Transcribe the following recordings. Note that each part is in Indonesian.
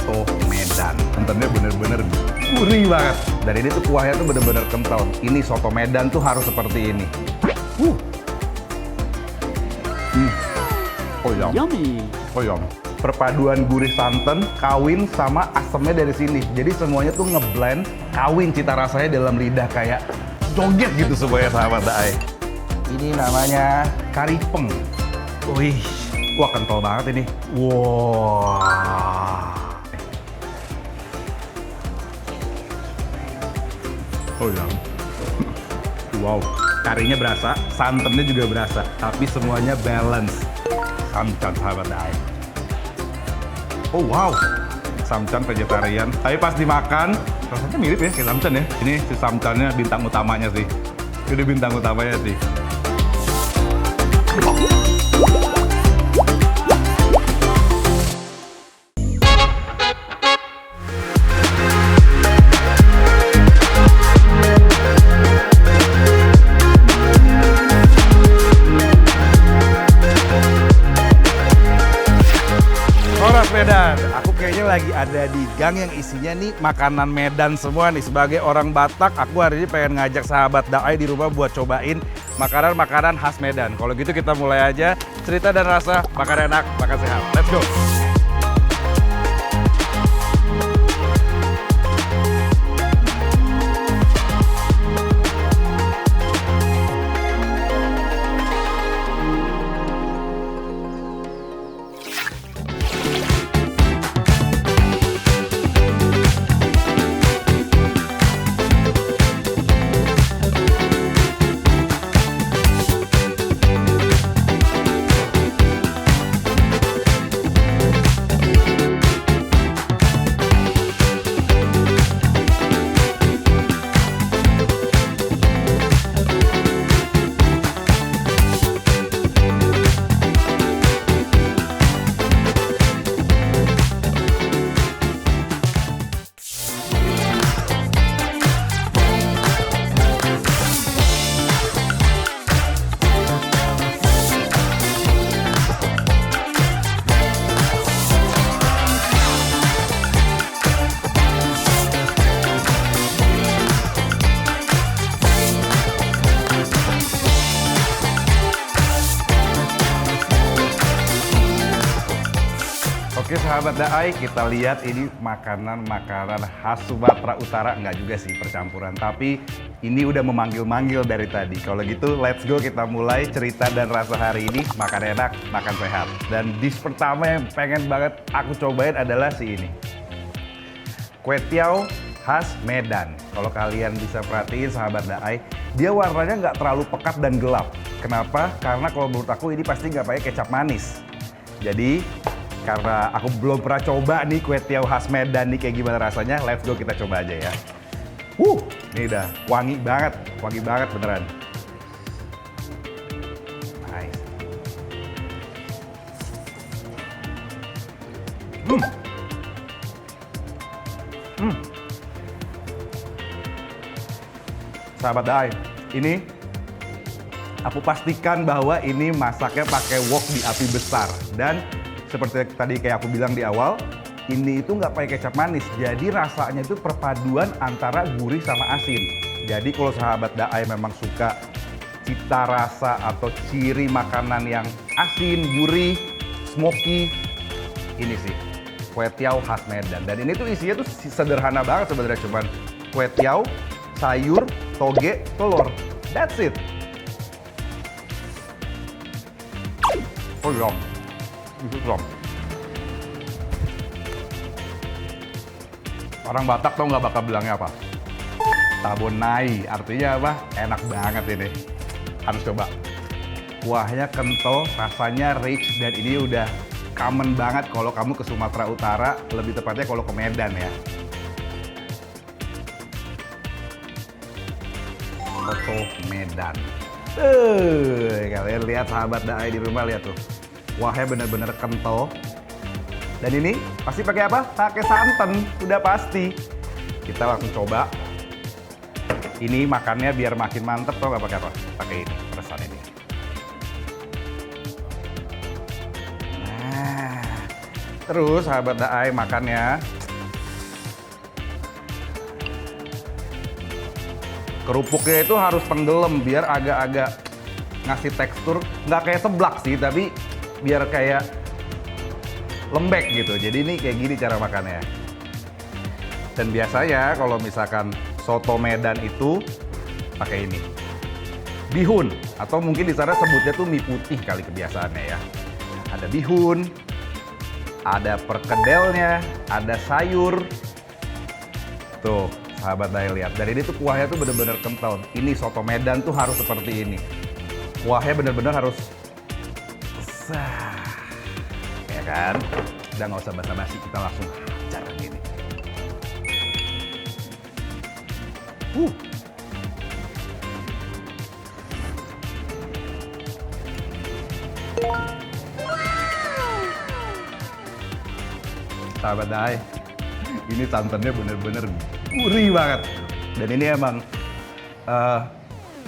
Soto Medan. Santannya bener-bener gurih banget. Dan ini tuh kuahnya tuh bener-bener kental. Ini soto Medan tuh harus seperti ini. Oh ya. Yummy. Oh ya. Perpaduan gurih santan, kawin sama asemnya dari sini. Jadi semuanya tuh ngeblend, kawin cita rasanya dalam lidah kayak joget gitu semuanya sahabat Daai. Ini namanya karipeng. Wih, wah kental banget ini. Wah. Oh ya. Wow, karinya berasa, santannya juga berasa, tapi semuanya balance. Samcan sahabat Daai. Oh wow, samcan vegetarian. Tapi pas dimakan, rasanya mirip ya kayak samcan ya. Ini si samcannya bintang utamanya sih. Ini bintang utamanya sih. Medan, aku kayaknya lagi ada di gang yang isinya nih makanan Medan semua nih. Sebagai orang Batak, aku hari ini pengen ngajak sahabat Daai di rumah buat cobain makanan-makanan khas Medan. Kalau gitu kita mulai aja cerita dan rasa, makan enak, makan sehat. Let's go! Oke sahabat Daai, kita lihat ini makanan-makanan khas Sumatera Utara. Enggak juga sih percampuran, tapi ini udah memanggil-manggil dari tadi. Kalau gitu let's go, kita mulai cerita dan rasa hari ini. Makan enak, makan sehat. Dan dish pertama yang pengen banget aku cobain adalah si ini. Kue tiaw khas Medan. Kalau kalian bisa perhatiin sahabat Daai, dia warnanya nggak terlalu pekat dan gelap. Kenapa? Karena kalau menurut aku ini pasti nggak pakai kecap manis. Jadi karena aku belum pernah coba nih kue tiaw khas Medan nih kayak gimana rasanya, let's go kita coba aja ya. Ini udah wangi banget beneran. Nice. Sahabat Daai, ini aku pastikan bahwa ini masaknya pakai wok di api besar. Dan seperti tadi kayak aku bilang di awal, ini itu nggak pakai kecap manis. Jadi rasanya itu perpaduan antara gurih sama asin. Jadi kalau sahabat Daai memang suka cita rasa atau ciri makanan yang asin, gurih, smoky, ini sih kue tiaw khas Medan. Dan ini tuh isinya tuh sederhana banget sebenarnya, cuman kue tiaw, sayur, toge, telur. That's it. Oh ya. Orang Batak tau nggak bakal bilangnya apa? Tabonai, artinya apa? Enak banget ini. Harus coba. Kuahnya kental, rasanya rich, dan ini udah common banget kalau kamu ke Sumatera Utara, lebih tepatnya kalau ke Medan ya. Soto Medan. Kalian lihat sahabat Daai di rumah, lihat tuh. Kuahnya bener-bener kental. Dan ini pasti pakai apa? Pakai santan, udah pasti. Kita langsung coba. Ini makannya biar makin mantep, tau gak pakai apa? Pakai ini, peresan ini. Nah, Terus sahabat Daai makannya. Kerupuknya itu harus tenggelam biar agak-agak ngasih tekstur, nggak kayak seblak sih, tapi biar kayak lembek gitu. Jadi ini kayak gini cara makannya. Dan biasanya kalau misalkan soto Medan itu pakai ini. Bihun, atau mungkin di sana sebutnya tuh mie putih kali kebiasaannya ya. Ada bihun, ada perkedelnya, ada sayur. Tuh, sahabat Daai lihat. Dan ini tuh kuahnya tuh bener-bener kental. Ini soto Medan tuh harus seperti ini. Kuahnya bener-bener harus ya kan? Udah nggak usah basa-basi, kita langsung hajar gini. Sahabat Daai, ini santannya bener-bener gurih banget. Dan ini emang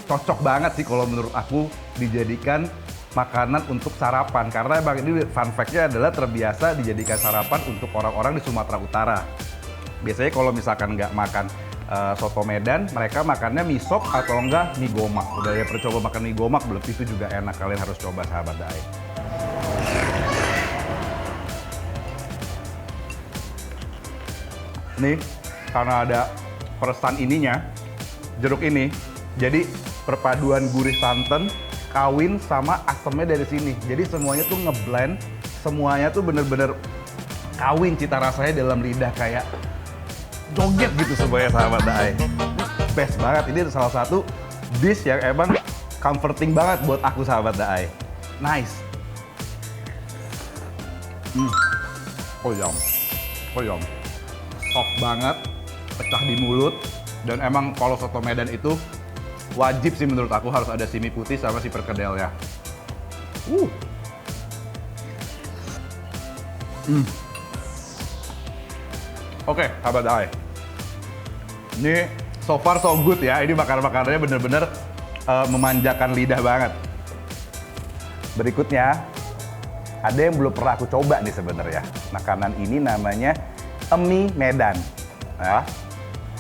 cocok banget sih kalau menurut aku dijadikan makanan untuk sarapan. Karena emang ini fun fact-nya adalah terbiasa dijadikan sarapan untuk orang-orang di Sumatera Utara. Biasanya kalau misalkan nggak makan soto Medan, mereka makannya mie sop atau enggak mie gomak. Udah ya pernah coba makan mie gomak belum? Itu juga enak, kalian harus coba sahabat Daai. Nih, karena ada peresan ininya, jeruk ini, jadi perpaduan gurih santan kawin sama asemnya dari sini. Jadi semuanya tuh ngeblend, semuanya tuh bener-bener kawin cita rasanya dalam lidah, kayak joget gitu semuanya sahabat Daai. Best banget, ini salah satu dish yang emang comforting banget buat aku sahabat Daai. Nice. Koyong. Soft banget, pecah di mulut, dan emang kalau soto Medan itu wajib sih menurut aku harus ada si mie putih sama si perkedel ya. Oke, sahabat Daai. Ini so far so good ya. Ini makanan-makanannya bener-bener memanjakan lidah banget. Berikutnya, ada yang belum pernah aku coba nih sebenarnya. Makanan ini namanya Emi Medan. Ya.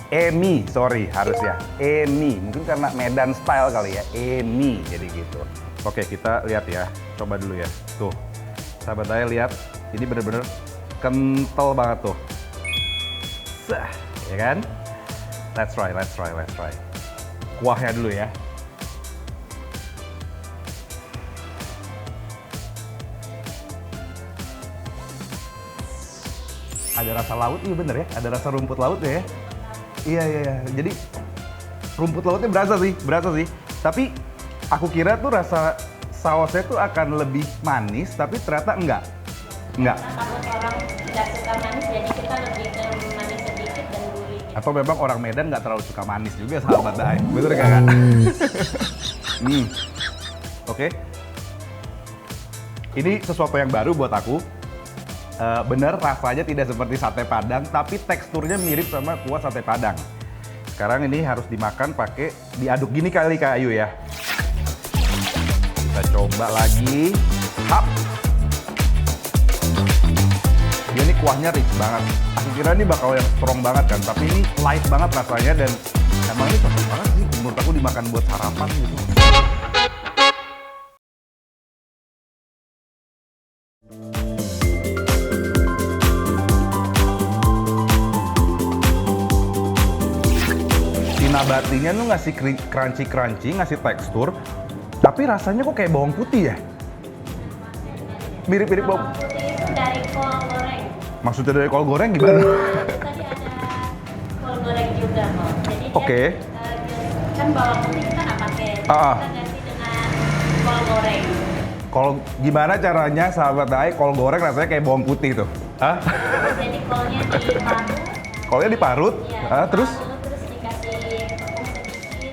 Emi, sorry harus ya. Emi, mungkin karena Medan style kali ya. Emi, jadi gitu. Oke, kita lihat ya. Coba dulu ya. Tuh, sahabat saya lihat. Ini bener-bener kental banget tuh. Sah, ya kan? Let's try. Kuahnya dulu ya. Ada rasa laut, iya bener ya, ada rasa rumput laut ya. Iya. Jadi rumput lautnya berasa sih. Tapi aku kira tuh rasa sausnya tuh akan lebih manis, tapi ternyata enggak. Kalau orang tidak suka manis, jadi kita lebih ke manis sedikit dan gurih. Atau memang orang Medan nggak terlalu suka manis juga sahabat Daai. Bener nggak Kak? Oke. Ini sesuatu yang baru buat aku. Bener, rasanya tidak seperti sate Padang, tapi teksturnya mirip sama kuah sate Padang. Sekarang ini harus dimakan pakai diaduk gini kali Kak Ayu ya. Kita coba lagi. Hap. Dia ini kuahnya rich banget. Aku kira ini bakal yang strong banget kan, tapi ini light banget rasanya dan emang ini cocok banget sih menurut aku dimakan buat sarapan gitu. Nabatinya tuh ngasih crunchy, ngasih tekstur, tapi rasanya kok kayak bawang putih ya? Mirip-mirip bawang putih itu dari kol goreng. Maksudnya dari kol goreng gimana? Tadi ada kol goreng juga kok. Jadi dia kan bawang putih kita nggak pakai, kita ganti dengan kol goreng. Gimana caranya sahabat Daai kol goreng rasanya kayak bawang putih tuh? Hah? Jadi kolnya diparut. Kolnya diparut? Ya, Terus?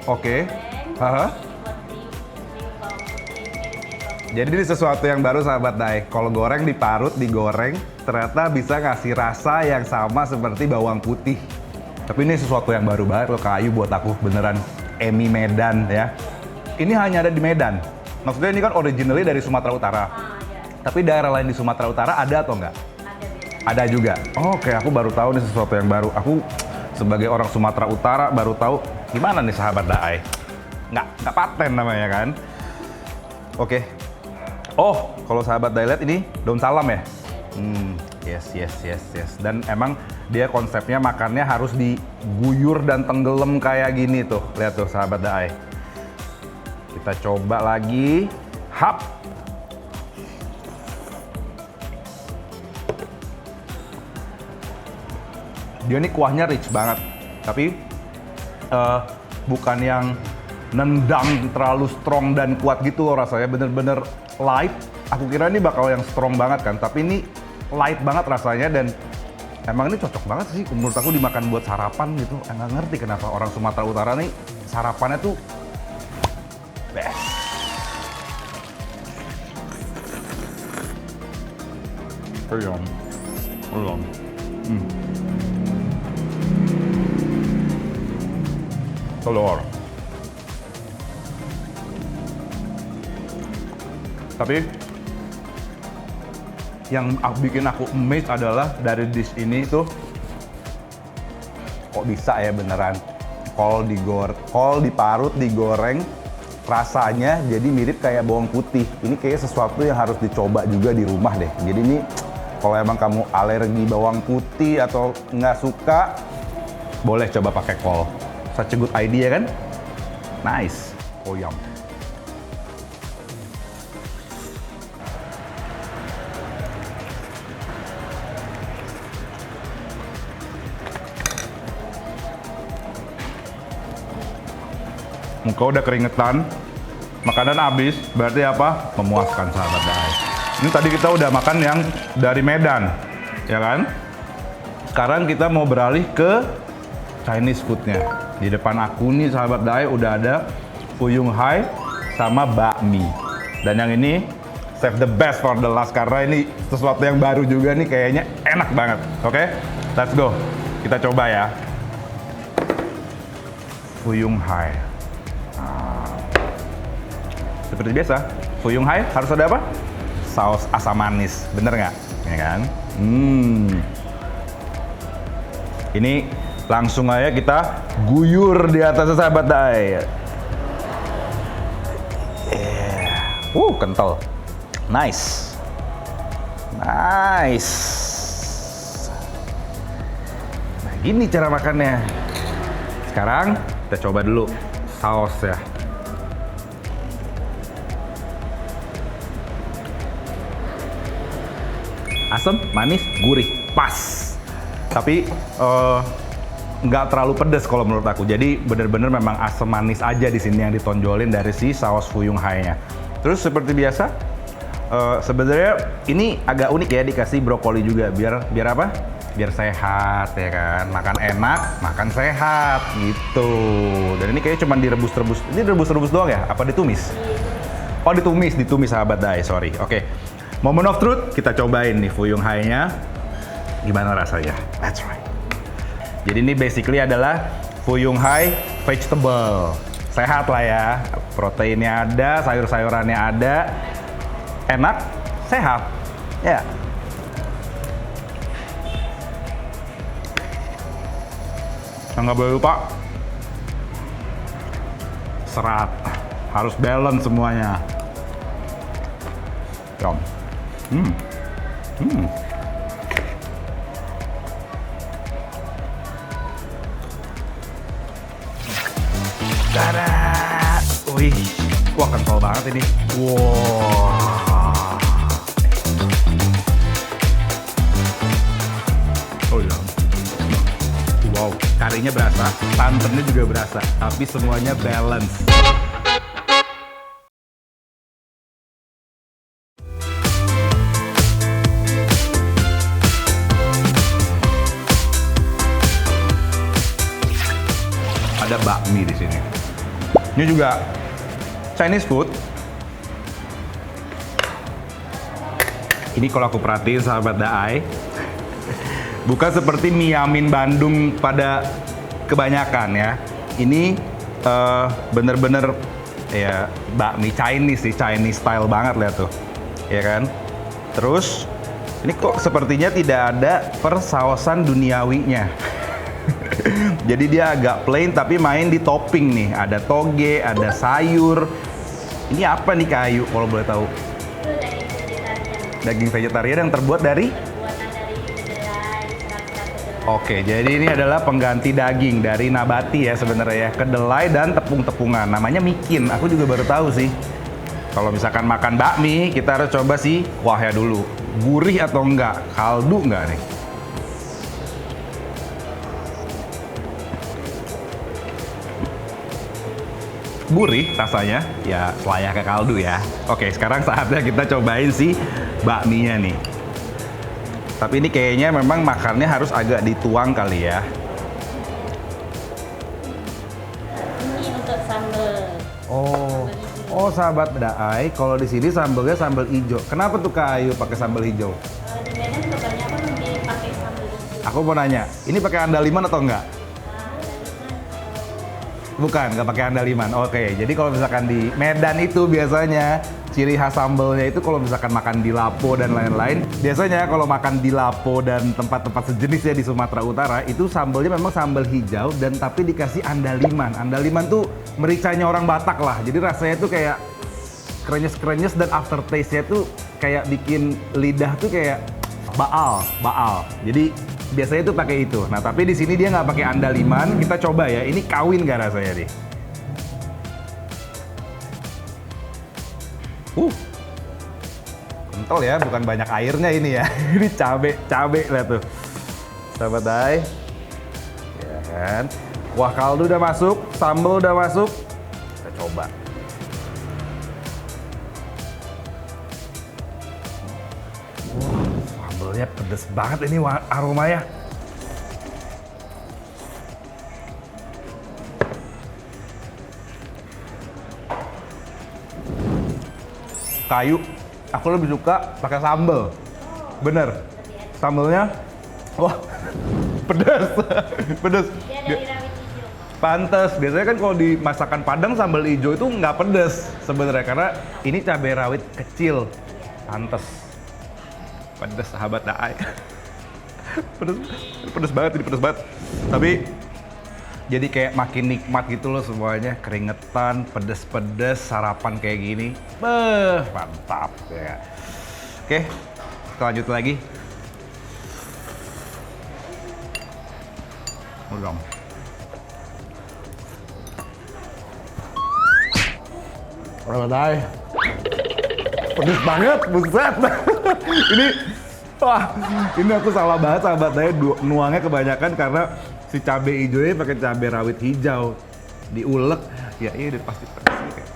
Oke. Jadi ini sesuatu yang baru sahabat Daai. Kol goreng diparut, digoreng, ternyata bisa ngasih rasa yang sama seperti bawang putih. Tapi ini sesuatu yang baru banget loh Kak Ayu buat aku, beneran. Emi Medan ya. Ini hanya ada di Medan. Maksudnya ini kan originally dari Sumatera Utara. Ya. Tapi daerah lain di Sumatera Utara ada atau enggak? Ada. Ada juga. Oke, aku baru tahu nih sesuatu yang baru. Aku sebagai orang Sumatera Utara baru tahu gimana nih sahabat Daai. Nggak paten namanya kan. Oke. Oh, kalau sahabat Daai lihat ini daun salam ya. Yes. Dan emang dia konsepnya makannya harus diguyur dan tenggelam kayak gini tuh. Lihat tuh sahabat Daai. Kita coba lagi. Hap. Dia ini kuahnya rich banget, tapi bukan yang nendang terlalu strong dan kuat gitu loh rasanya, bener-bener light. Aku kira ini bakal yang strong banget kan, tapi ini light banget rasanya dan emang ini cocok banget sih menurut aku dimakan buat sarapan gitu. Nggak ngerti kenapa orang Sumatera Utara nih sarapannya tuh best. Belum. Telur. Tapi yang bikin aku amazed adalah dari dish ini tuh kok bisa ya beneran kol diparut, digoreng, rasanya jadi mirip kayak bawang putih. Ini kayak sesuatu yang harus dicoba juga di rumah deh. Jadi ini kalau emang kamu alergi bawang putih atau nggak suka, boleh coba pakai kol. Such a good idea kan? Nice. Oh yum. Muka udah keringetan, makanan habis, berarti apa? Memuaskan sahabat Daai. Ini tadi kita udah makan yang dari Medan, ya kan? Sekarang kita mau beralih ke Chinese foodnya. Di depan aku nih sahabat Daai udah ada Fuyung Hai sama bakmi. Dan yang ini save the best for the last karena ini sesuatu yang baru juga nih, kayaknya enak banget. Oke, let's go. Kita coba ya. Fuyung Hai. Seperti biasa, Fuyung Hai harus ada apa? Saus asam manis, bener nggak? Ya kan? Ini langsung aja kita guyur di atas sahabat Daai. Kental. Nice. Nah, gini cara makannya. Sekarang kita coba dulu saus ya. Asam, manis, gurih, pas. Tapi nggak terlalu pedas kalau menurut aku. Jadi bener-bener memang asam manis aja di sini yang ditonjolin dari si saus Fuyung Hai-nya. Terus seperti biasa, sebenarnya ini agak unik ya, dikasih brokoli juga biar apa? Biar sehat ya kan. Makan enak, makan sehat gitu. Dan ini kayaknya cuma direbus-rebus. Ini rebus-rebus doang ya? Apa ditumis? Oh ditumis sahabat Daai, sorry. Oke. Moment of truth, kita cobain nih Fuyung Hai-nya. Gimana rasanya? Let's try. Jadi ini basically adalah Fuyung Hai vegetable. Sehat lah ya. Proteinnya ada, sayur-sayurannya ada. Enak, sehat. Ya. Nggak boleh lupa serat. Harus balance semuanya. Yum. Tada! Wih, wah kental banget ini. Wow. Oh iya. Wow, karinya berasa, santannya juga berasa, tapi semuanya balance. Ada bakmi di sini. Ini juga Chinese food. Ini kalau aku perhatiin sahabat Daai, bukan seperti mie Yamin Bandung pada kebanyakan ya. Ini bener-bener ya bakmi Chinese sih, Chinese style banget lihat tuh, ya kan. Terus Ini kok sepertinya tidak ada persausan duniawinya. Jadi dia agak plain tapi main di topping nih. Ada toge, ada sayur. Ini apa nih Kak Ayu kalau boleh tahu? Itu daging vegetarian. Daging vegetarian yang terbuat dari? Buatan dari kedelai, serat-serat kedelai. Oke, jadi ini adalah pengganti daging dari nabati ya sebenarnya ya. Kedelai dan tepung-tepungan. Namanya mikin. Aku juga baru tahu sih. Kalau misalkan makan bakmi, kita harus coba sih kuahnya dulu. Gurih atau enggak? Kaldu enggak nih? Gurih rasanya, ya layaknya kaldu ya. Oke, sekarang saatnya kita cobain si bakminya nih. Tapi ini kayaknya memang makannya harus agak dituang kali ya. Ini untuk sambal. Oh sahabat Daai, kalau di sini sambelnya sambal hijau. Kenapa tuh Kak Ayu pakai sambal hijau? Di Medan kebanyakan lebih pakai sambal hijau. Aku mau nanya, ini pakai andaliman atau enggak? Bukan, nggak pakai andaliman. Oke, jadi kalau misalkan di Medan itu biasanya ciri khas sambelnya itu kalau misalkan makan di Lapo dan lain-lain, biasanya kalau makan di Lapo dan tempat-tempat sejenis ya di Sumatera Utara, itu sambelnya memang sambal hijau dan tapi dikasih andaliman. Andaliman tuh mericanya orang Batak lah. Jadi rasanya tuh kayak krenyes-krenyes dan aftertaste-nya tuh kayak bikin lidah tuh kayak baal. Jadi biasanya tuh pakai itu. Nah, tapi di sini dia nggak pakai andaliman. Kita coba ya. Ini kawin gak rasanya nih? Kental ya, bukan banyak airnya ini ya. Ini cabe lah tuh. Sahabat Dai. Ya kan? Kuah kaldu udah masuk, sambal udah masuk. Kita coba. Sambalnya pedes banget ini aromanya. Kayu, aku lebih suka pakai sambal. Bener. Sambalnya, wah, pedas, pedas. Dia dari rawit hijau. Pantes, biasanya kan kalau di masakan Padang sambal hijau itu nggak pedes sebenarnya karena ini cabai rawit kecil. Pantes. Pedes sahabat Daai. pedes banget ini, pedes banget. Tapi jadi kayak makin nikmat gitu loh semuanya, keringetan, pedes-pedes, sarapan kayak gini. Mantap ya. Oke, kita lanjut lagi. Udang. Daai. Pedes banget, buset. Ini aku salah banget sahabat Daai, nuangnya kebanyakan karena si cabai hijaunya pakai cabai rawit hijau. Diulek, ya iya udah pasti pedes nih kayak.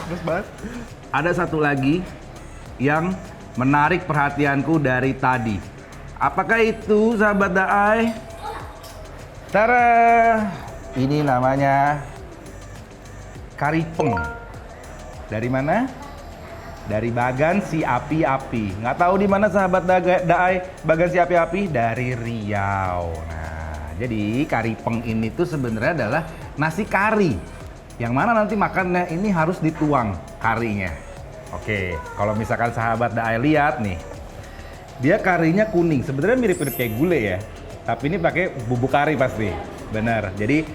Pedes banget. Ada satu lagi yang menarik perhatianku dari tadi. Apakah itu sahabat Daai? Tara! Ini namanya karipeng. Dari mana? Dari Bagan Si Api-Api. Nggak tahu di mana sahabat Daai Bagan Si Api-Api? Dari Riau. Nah, jadi karipeng ini tuh sebenarnya adalah nasi kari. Yang mana nanti makannya ini harus dituang karinya. Oke, kalau misalkan sahabat Daai lihat nih, dia karinya kuning. Sebenarnya mirip-mirip kayak gulai ya. Tapi ini pakai bubuk kari pasti. Benar. Jadi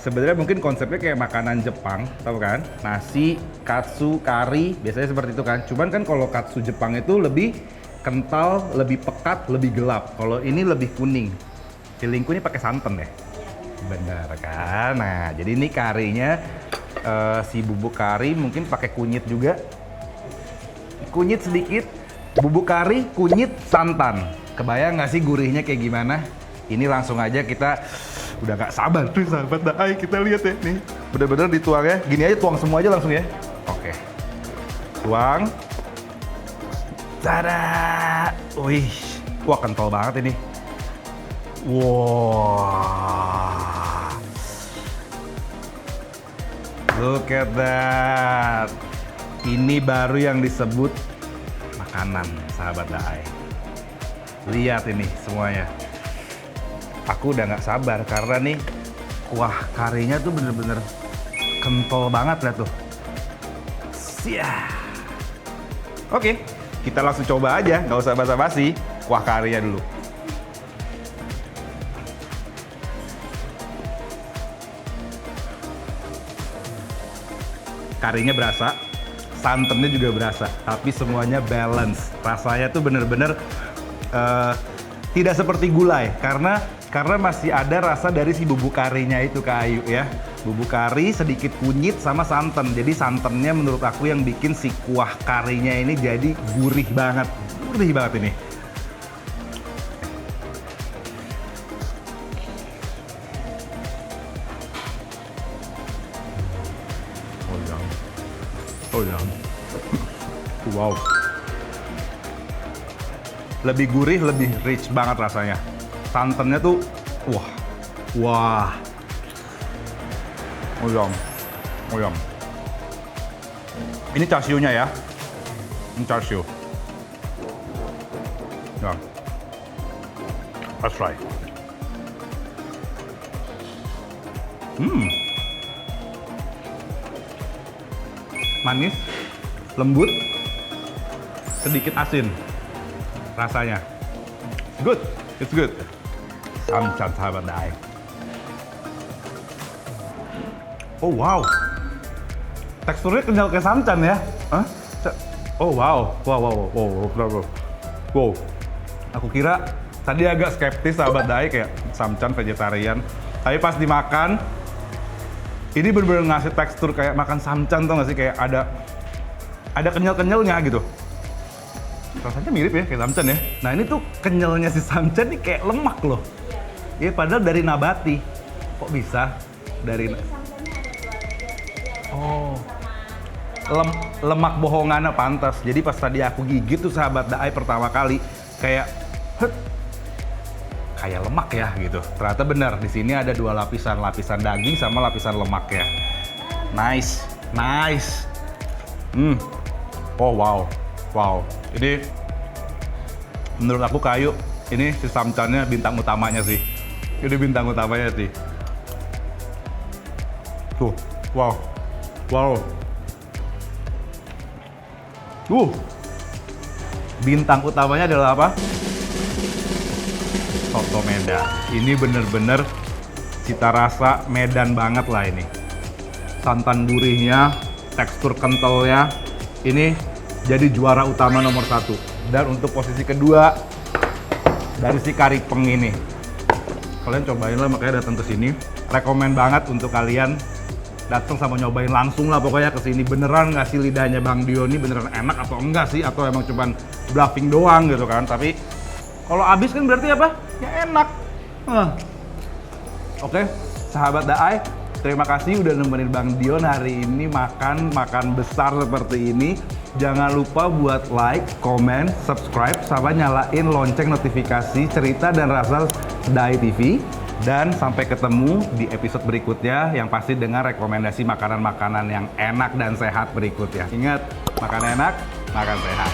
sebenarnya mungkin konsepnya kayak makanan Jepang, tahu kan? Nasi, katsu, kari, biasanya seperti itu kan. Cuman kan kalau katsu Jepang itu lebih kental, lebih pekat, lebih gelap. Kalau ini lebih kuning. Feelingku ini pakai santan ya. Benar kan? Nah, jadi ini karinya si bubuk kari mungkin pakai kunyit juga. Kunyit sedikit, bubuk kari, kunyit, santan. Kebayang nggak sih gurihnya kayak gimana? Ini langsung aja kita udah nggak sabar tuh sahabat Daai, kita lihat ya nih. Bener-bener dituang ya. Gini aja tuang semua aja langsung ya. Oke. Tuang. Tada! Wih. Wah, kental banget ini. Wow. Look at that. Ini baru yang disebut makanan sahabat Daai. Lihat ini semuanya. Aku udah nggak sabar karena nih kuah karinya tuh bener-bener kental banget lah tuh. Siap. Oke, Kita langsung coba aja, nggak usah basa-basi. Kuah karinya dulu. Karinya berasa, santannya juga berasa, tapi semuanya balance. Rasanya tuh bener-bener tidak seperti gulai, karena masih ada rasa dari si bubuk karinya itu Kak Ayu ya. Bubuk kari, sedikit kunyit sama santan. Jadi santannya menurut aku yang bikin si kuah karinya ini jadi gurih banget ini. Oh ya. Wow. Lebih gurih, lebih rich banget rasanya. Santannya tuh, wah. Oh ya. Ini char siu-nya ya. Ini char siu. Ya. Let's try. Manis, lembut, sedikit asin rasanya. Good, it's good. Samcan sahabat Daai. Oh wow, teksturnya kenyal kayak samcan ya. Hah? Oh wow. Aku kira tadi agak skeptis sahabat Daai kayak samcan vegetarian. Tapi pas dimakan, ini bener-bener ngasih tekstur kayak makan samcan, tau gak sih? Kayak ada kenyal-kenyalnya gitu. Rasanya mirip ya kayak samcan ya. Nah ini tuh kenyalnya si samcan nih kayak lemak loh. Iya padahal dari nabati. Kok bisa dari... Oh, lemak bohongannya pantas. Jadi pas tadi aku gigit tuh sahabat Daai pertama kali kayak lemak ya gitu. Ternyata benar, di sini ada dua lapisan daging sama lapisan lemak ya. Nice. Oh wow. Ini menurut aku Kak Ayu, ini si samcannya bintang utamanya sih. Ini bintang utamanya sih. Tuh, wow. Bintang utamanya adalah apa? Soto Medan. Ini bener-bener cita rasa Medan banget lah ini. Santan gurihnya, tekstur kentalnya, ini jadi juara utama nomor 1. Dan untuk posisi kedua dari si kari peng ini. Kalian cobain lah, makanya datang ke sini. Rekomen banget untuk kalian datang sama nyobain langsung lah pokoknya ke sini. Beneran nggak sih lidahnya Bang Dio ini beneran enak atau enggak sih? Atau emang cuman bluffing doang gitu kan? Tapi kalau habis kan berarti apa? Ya enak. Oke, sahabat Daai, terima kasih udah nemenin Bang Dion hari ini makan besar seperti ini. Jangan lupa buat like, comment, subscribe, sama nyalain lonceng notifikasi cerita dan rasa Daai TV. Dan sampai ketemu di episode berikutnya yang pasti dengan rekomendasi makanan-makanan yang enak dan sehat berikutnya. Ingat, makan enak, makan sehat.